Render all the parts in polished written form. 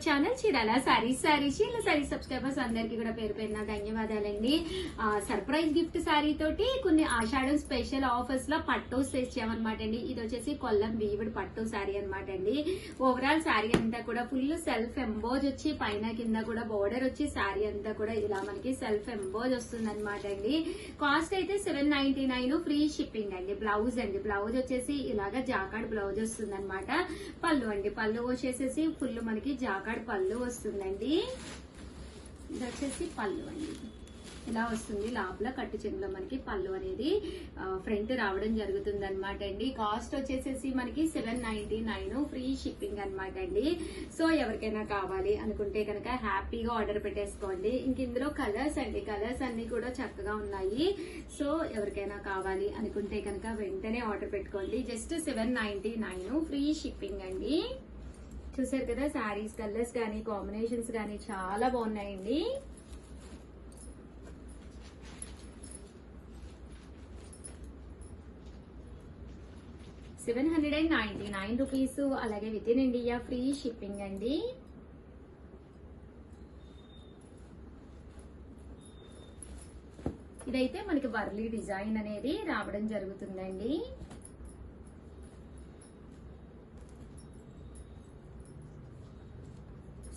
Our channel Chirala Sarees subscribers అందరికి కూడా పేరు పేరున ధన్యవాదాలండి. సర్ప్రైజ్ గిఫ్ట్ సారీ తోటి కొన్ని ఆషాఢం స్పెషల్ ఆఫర్స్ లో పట్టు తెచ్చామన్నమాట అండి. ఇది వచ్చేసి కొల్లం వీవుడ్ పట్టు సారీ అనమాట అండి. ఓవరాల్ సారీ అంతా కూడా ఫుల్ సెల్ఫ్ ఎంబోజ్ వచ్చి పైన కింద కూడా బోర్డర్ వచ్చి సారీ అంతా కూడా ఇలా మనకి సెల్ఫ్ ఎంబోజ్ వస్తుంది అనమాట అండి. కాస్ట్ అయితే 799 ఫ్రీ షిప్పింగ్ అండి. బ్లౌజ్ వచ్చేసి ఇలాగా జాకాడ్ బ్లౌజ్ వస్తుంది అనమాట. పళ్ళు అండి, పళ్ళు వచ్చేసేసి ఫుల్ మనకి జాకాడ్ పళ్ళు వస్తుందండి. ఇది వచ్చేసి పళ్ళు అండి, ఇలా వస్తుంది. లోపల కట్టు చెంగులో మనకి పళ్ళు అనేది ఫ్రంట్ రావడం జరుగుతుంది అనమాట అండి. కాస్ట్ వచ్చేసేసి మనకి 799 ఫ్రీ షిప్పింగ్ అనమాట అండి. సో ఎవరికైనా కావాలి అనుకుంటే కనుక హ్యాపీగా ఆర్డర్ పెట్టేసుకోండి. ఇంక ఇందులో కలర్స్ అండి, కలర్స్ అన్ని కూడా చక్కగా ఉన్నాయి. సో ఎవరికైనా కావాలి అనుకుంటే కనుక వెంటనే ఆర్డర్ పెట్టుకోండి. జస్ట్ 799 ఫ్రీ షిప్పింగ్ అండి. చూసారు కదా శారీస్ కలర్స్ కానీ కాంబినేషన్స్ కానీ చాలా బాగున్నాయండి. ₹799 అలాగే with in India free shipping అండి. ఇదైతే మనకి వర్లీ డిజైన్ అనేది రావడం జరుగుతుందండి.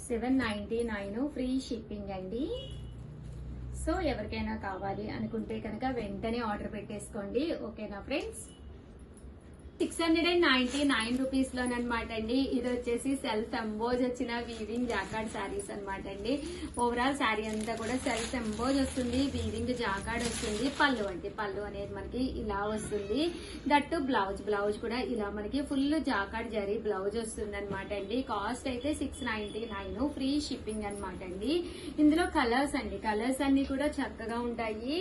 $799 ఫ్రీ షిప్పింగ్ అండి. సో ఎవరికైనా కావాలి అనుకుంటే కనుక వెంటనే ఆర్డర్ పెట్టేసుకోండి. ఓకేనా ఫ్రెండ్స్? ₹699 లోనమాట అండి. ఇది వచ్చేసి సెల్ఫ్ ఎంబోజ్ వచ్చిన వీవింగ్ జాకాడ్ శారీస్ అనమాట అండి. ఓవరాల్ శారీ అంతా కూడా సెల్ఫ్ ఎంబోజ్ వస్తుంది, వీవింగ్ జాకాడ్ వస్తుంది. పళ్ళు అంటే పళ్ళు అనేది మనకి ఇలా వస్తుంది. దట్టు బ్లౌజ్ కూడా ఇలా మనకి ఫుల్ జాకాడ్ జరీ బ్లౌజ్ వస్తుంది అనమాట అండి. కాస్ట్ అయితే 699 ఫ్రీ షిప్పింగ్ అనమాట అండి. ఇందులో కలర్స్ అండి, కలర్స్ అన్ని కూడా చక్కగా ఉంటాయి.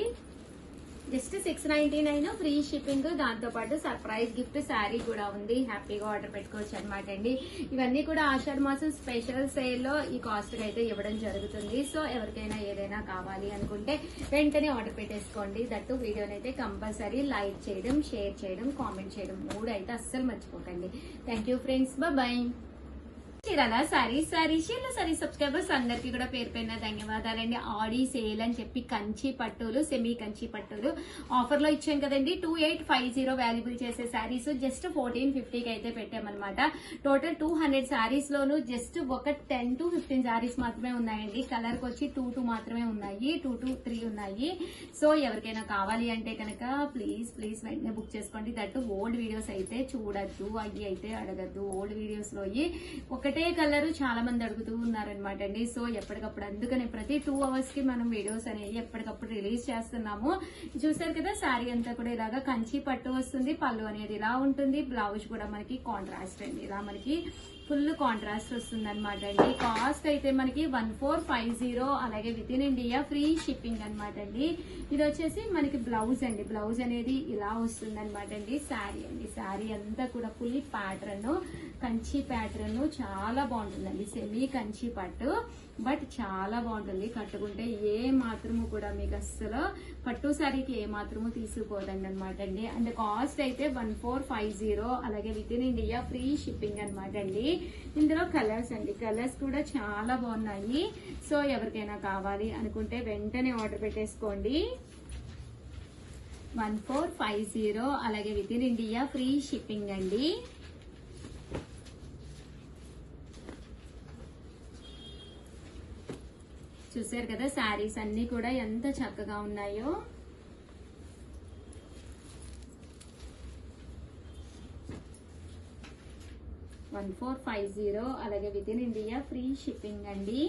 జస్ట్ 699 ఫ్రీ షిప్పింగ్, దాంతో పాటు సర్ప్రైజ్ గిఫ్ట్ శారీ కూడా ఉంది. హ్యాపీగా ఆర్డర్ పెట్టుకోవచ్చు అనమాట అండి. ఇవన్నీ కూడా ఆషాఢ మాసం స్పెషల్ సేల్ లో ఈ కాస్ట్ కి అయితే ఇవ్వడం జరుగుతుంది. సో ఎవరికైనా ఏదైనా కావాలి అనుకుంటే వెంటనే ఆర్డర్ పెట్టేసుకోండి. దట్టు వీడియోని అయితే కంపల్సరీ లైక్ చేయడం, షేర్ చేయడం, కామెంట్ చేయడం 3 అయితే అస్సలు మర్చిపోకండి. Thank you friends, bye. Chirala Sarees subscribers అందరికి కూడా పేరు పేరున ధన్యవాదాలండి. ఆడి సేల్ అని చెప్పి కంచి పట్టులు, సెమీ కంచి పట్టులు ఆఫర్ లో ఇచ్చాం కదండి. 2850 వాల్యుబుల్ చేసే శారీస్ జస్ట్ 1450కి అయితే పెట్టామన్నమాట. టోటల్ 200 శారీస్ లోను జస్ట్ ఒక 10 to 15 శారీస్ మాత్రమే ఉన్నాయండి. కలర్ కి వచ్చి 2 మాత్రమే ఉన్నాయి, 2 to 3 ఉన్నాయి. సో ఎవరికైనా కావాలి అంటే కనుక ప్లీజ్ వెంటనే బుక్ చేసుకోండి. దట్టు ఓల్డ్ వీడియోస్ అయితే చూడద్దు, అవి అయితే అడగద్దు. ఓల్డ్ వీడియోస్ లో ఒకటే కలర్ చాలా మంది అడుగుతూ ఉన్నారనమాట అండి. సో ఎప్పటికప్పుడు అందుకనే ప్రతి 2 hours కి మనం వీడియోస్ అనేవి ఎప్పటికప్పుడు రిలీజ్ చేస్తున్నాము. చూసారు కదా శారీ అంతా కూడా ఇలాగా కంచి పట్టు వస్తుంది. పళ్ళు అనేది ఇలా ఉంటుంది. బ్లౌజ్ కూడా మనకి కాంట్రాస్ట్ అండి, ఇలా మనకి ఫుల్ కాంట్రాస్ట్ వస్తుంది అనమాట అండి. కాస్ట్ అయితే మనకి 1450 అలాగే with in India free shipping అనమాట అండి. ఇది వచ్చేసి మనకి బ్లౌజ్ అండి, బ్లౌజ్ అనేది ఇలా వస్తుంది అనమాట అండి. శారీ అండి, శారీ అంతా కూడా ఫుల్ ప్యాటర్న్, కంచి ప్యాటర్న్ చాలా బాగుంటుందండి. సెమీ కంచి పట్టు, బట్ చాలా బాగుంటుంది. కట్టుకుంటే ఏ మాత్రము కూడా మీకు అస్సలు పట్టు శారీకి ఏ మాత్రము తీసుకుపోదండి అనమాట అండి. అండ్ కాస్ట్ అయితే 1450 అలాగే with in India free shipping అనమాట అండి. ఇందులో కలర్స్ అండి, కలర్స్ కూడా చాలా బాగున్నాయి. సో ఎవరికైనా కావాలి అనుకుంటే వెంటనే ఆర్డర్ పెట్టేసుకోండి. 1450 అలాగే with in India free shipping అండి. చూసారు కదా శారీస్ అన్ని కూడా ఎంత చక్కగా ఉన్నాయో. $1450 అలాగే with in India free shipping అండి.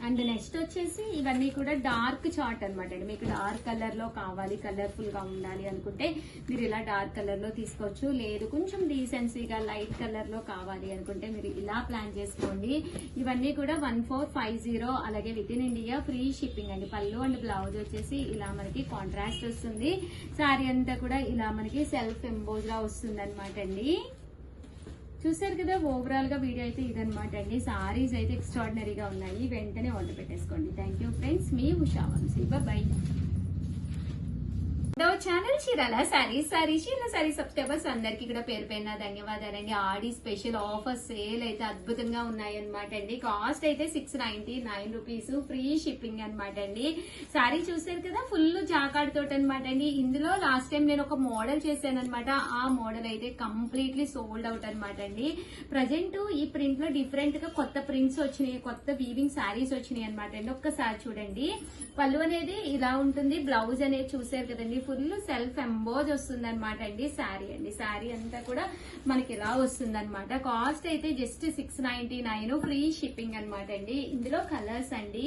అండ్ నెక్స్ట్ వచ్చేసి ఇవన్నీ కూడా డార్క్ చార్ట్ అనమాట అండి. మీకు డార్క్ కలర్ లో కావాలి, కలర్ఫుల్ గా ఉండాలి అనుకుంటే మీరు ఇలా డార్క్ కలర్ లో తీసుకోవచ్చు. లేదు కొంచెం డీసెన్సీగా లైట్ కలర్ లో కావాలి అనుకుంటే మీరు ఇలా ప్లాన్ చేసుకోండి. ఇవన్నీ కూడా 1450 అలాగే with in India free shipping అండి. పళ్ళు అండ్ బ్లౌజ్ వచ్చేసి ఇలా మనకి కాంట్రాస్ట్ వస్తుంది. శారీ అంతా కూడా ఇలా మనకి సెల్ఫ్ ఎంబోజ్ లా వస్తుంది అనమాట అండి. చూసారు కదా ఓవరాల్ గా వీడియో అయితే ఇదనమాట అండి. సారీస్ అయితే ఎక్స్ట్రాడినరీగా ఉన్నాయి. వెంటనే ఆర్డర్ పెట్టేసుకోండి. థ్యాంక్ యూ ఫ్రెండ్స్, మీ Usha Vamsi, bye. Channel Chirala Sarees subscribers అందరికి కూడా పేరు పైన ధన్యవాదాలండి. ఆడి స్పెషల్ ఆఫర్ సేల్ అయితే అద్భుతంగా ఉన్నాయి అనమాట అండి. కాస్ట్ అయితే 699 రూపీస్, ఫ్రీ షిప్పింగ్ అనమాట అండి. సారీ చూసారు కదా, ఫుల్ జాకాడ్ తోటి అనమాట అండి. ఇందులో లాస్ట్ టైం నేను ఒక మోడల్ చేశాను అనమాట. ఆ మోడల్ అయితే కంప్లీట్లీ సోల్డ్ అవుట్ అనమాట అండి. ప్రజెంట్ ఈ ప్రింట్ లో డిఫరెంట్ గా కొత్త ప్రింట్స్ వచ్చినాయి, కొత్త వీవింగ్ సారీస్ వచ్చినాయి అనమాట అండి. ఒక్కసారి చూడండి, పళ్ళు అనేది ఇలా ఉంటుంది, బ్లౌజ్ అనేది చూసారు కదండి, ఫుల్ సెల్ఫ్ ఎంబోజ్ వస్తుంది అనమాట అండి. శారీ అంతా కూడా మనకి ఇలా వస్తుంది అనమాట. కాస్ట్ అయితే జస్ట్ 699, ఫ్రీ షిప్పింగ్ అనమాట అండి. ఇందులో కలర్స్ అండి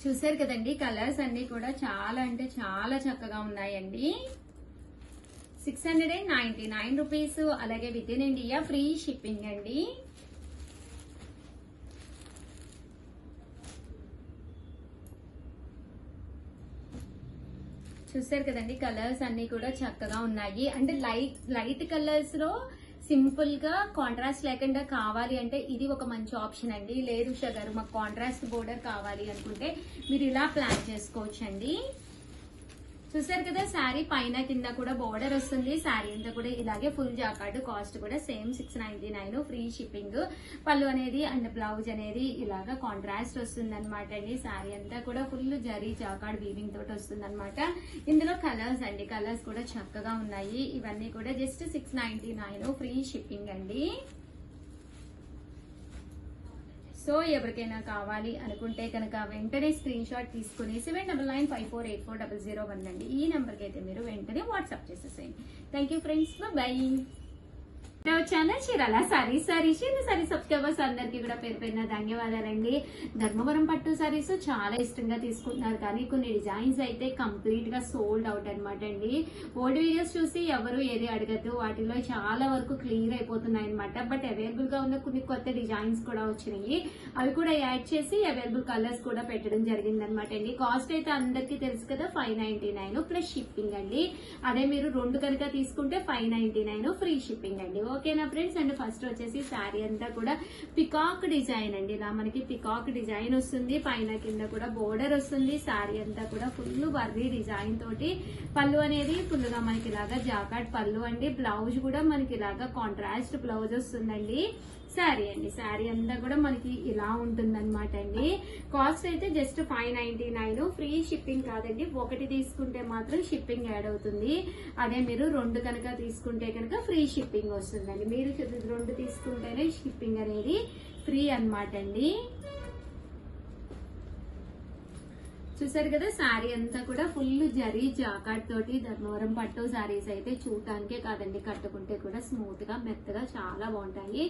చూసారు కదండి, కలర్స్ అన్ని కూడా చాలా అంటే చాలా చక్కగా ఉన్నాయండి. 699 రూపీస్, అలాగే with in India free shipping అండి. చూసారు కదండి, కలర్స్ అన్ని కూడా చక్కగా ఉన్నాయి. అంటే లైట్ కలర్స్ లో సింపుల్ గా కాంట్రాస్ట్ లేకుండా కావాలి అంటే ఇది ఒక మంచి ఆప్షన్ అండి. లేదు ఉషా గారు మాకు కాంట్రాస్ట్ బోర్డర్ కావాలి అనుకుంటే మీరు ఇలా ప్లాన్ చేసుకోవచ్చు అండి. చూసారు కదా, శారీ పైన కింద కూడా బోర్డర్ వస్తుంది. శారీ అంతా కూడా ఇలాగే ఫుల్ జాకార్డ్, కాస్ట్ కూడా సేమ్ 699, ఫ్రీ షిప్పింగ్. పళ్ళు అనేది అండ్ బ్లౌజ్ అనేది ఇలాగా కాంట్రాస్ట్ వస్తుంది అనమాట అండి. శారీ అంతా కూడా ఫుల్ జరీ జాకార్డ్ వీవింగ్ తోటి వస్తుంది అనమాట. ఇందులో కలర్స్ అండి, కలర్స్ కూడా చక్కగా ఉన్నాయి. ఇవన్నీ కూడా జస్ట్ 699, ఫ్రీ షిప్పింగ్ అండి. సో ఎవరికైనా కావాలి అనుకుంటే కనుక వెంటనే స్క్రీన్ షాట్ తీసుకుని 7995484001 అండి ఈ నెంబర్కి అయితే మీరు వెంటనే వాట్సాప్ చేసేసేయండి. Thank you friends, by. Channel Chirala sorry subscribers అందరికి కూడా పేరు పైన ధన్యవాదాలండి. ధర్మవరం పట్టు సారీస్ చాలా ఇష్టంగా తీసుకుంటున్నారు, కానీ కొన్ని డిజైన్స్ అయితే కంప్లీట్ గా సోల్డ్ అవుట్ అనమాట అండి. ఓల్డ్ వీడియోస్ చూసి ఎవరు ఏది అడగద్దు, వాటిలో చాలా వరకు క్లియర్ అయిపోతున్నాయి అనమాట. బట్ అవైలబుల్ గా ఉన్న కొన్ని కొత్త డిజైన్స్ కూడా వచ్చినాయి, అవి కూడా యాడ్ చేసి అవైలబుల్ కలర్స్ కూడా పెట్టడం జరిగింది అనమాట అండి. కాస్ట్ అయితే అందరికీ తెలుసు కదా, 599 ప్లస్ షిప్పింగ్ అండి. అదే మీరు 2 కనుక తీసుకుంటే 599, ఫ్రీ షిప్పింగ్ అండి. ఓకేనా ఫ్రెండ్స్. అండ్ ఫస్ట్ వచ్చేసి శారీ అంతా కూడా పికాక్ డిజైన్ అండి. ఇలా మనకి పికాక్ డిజైన్ వస్తుంది, పైన కింద కూడా బోర్డర్ వస్తుంది. శారీ అంతా కూడా ఫుల్ వర్రీ డిజైన్ తోటి, పళ్ళు అనేది ఫుల్ గా మనకి ఇలాగా జాకార్డ్ పళ్ళు అండి. బ్లౌజ్ కూడా మనకి ఇలాగా కాంట్రాస్ట్ బ్లౌజ్ వస్తుందండి. శారీ అండి, శారీ అంతా కూడా మనకి ఇలా ఉంటుందన్నమాట అండి. కాస్ట్ అయితే జస్ట్ 599, ఫ్రీ షిప్పింగ్ కాదండి. ఒకటి తీసుకుంటే మాత్రం షిప్పింగ్ యాడ్ అవుతుంది. అదే మీరు 2 కనుక తీసుకుంటే కనుక ఫ్రీ షిప్పింగ్ వస్తుందండి. మీరు 2 తీసుకుంటేనే షిప్పింగ్ అనేది ఫ్రీ అనమాట అండి. చూసారు కదా, శారీ అంతా కూడా ఫుల్ జరీ జాకార్డ్ తోటి ధర్మవరం పట్టు శారీస్ అయితే చూడటానికే కాదండి, కట్టుకుంటే కూడా స్మూత్ గా మెత్తగా చాలా బాగుంటాయి.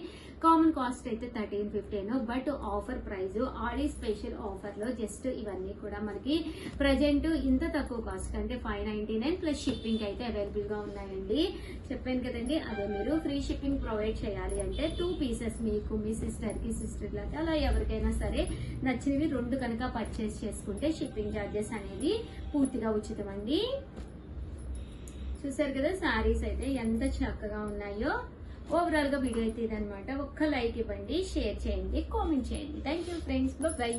కామన్ కాస్ట్ అయితే 1315, but offer price Audi special offer లో జస్ట్ ఇవన్నీ కూడా మనకి ప్రజెంట్ ఇంత తక్కువ కాస్ట్ అంటే 599 ప్లస్ షిప్పింగ్ అయితే అవైలబుల్ గా ఉన్నాయండి. చెప్పాను కదండి, అదే మీరు ఫ్రీ షిప్పింగ్ ప్రొవైడ్ చేయాలి అంటే 2 పీసెస్ మీకు, మీ సిస్టర్ కి, సిస్టర్ లాగా అలా ఎవరికైనా సరే నచ్చినవి 2 కనుక పర్చేస్ చేసుకుంటే షిప్పింగ్ చార్జెస్ అనేది పూర్తిగా ఉచితం అండి. చూసారు కదా, శారీస్ అయితే ఎంత చక్కగా ఉన్నాయో. ఓవరాల్ గా వీడియో అయితే ఇదనమాట. ఒక్క లైక్ ఇవ్వండి, షేర్ చేయండి, కామెంట్ చేయండి. Thank you friends, by.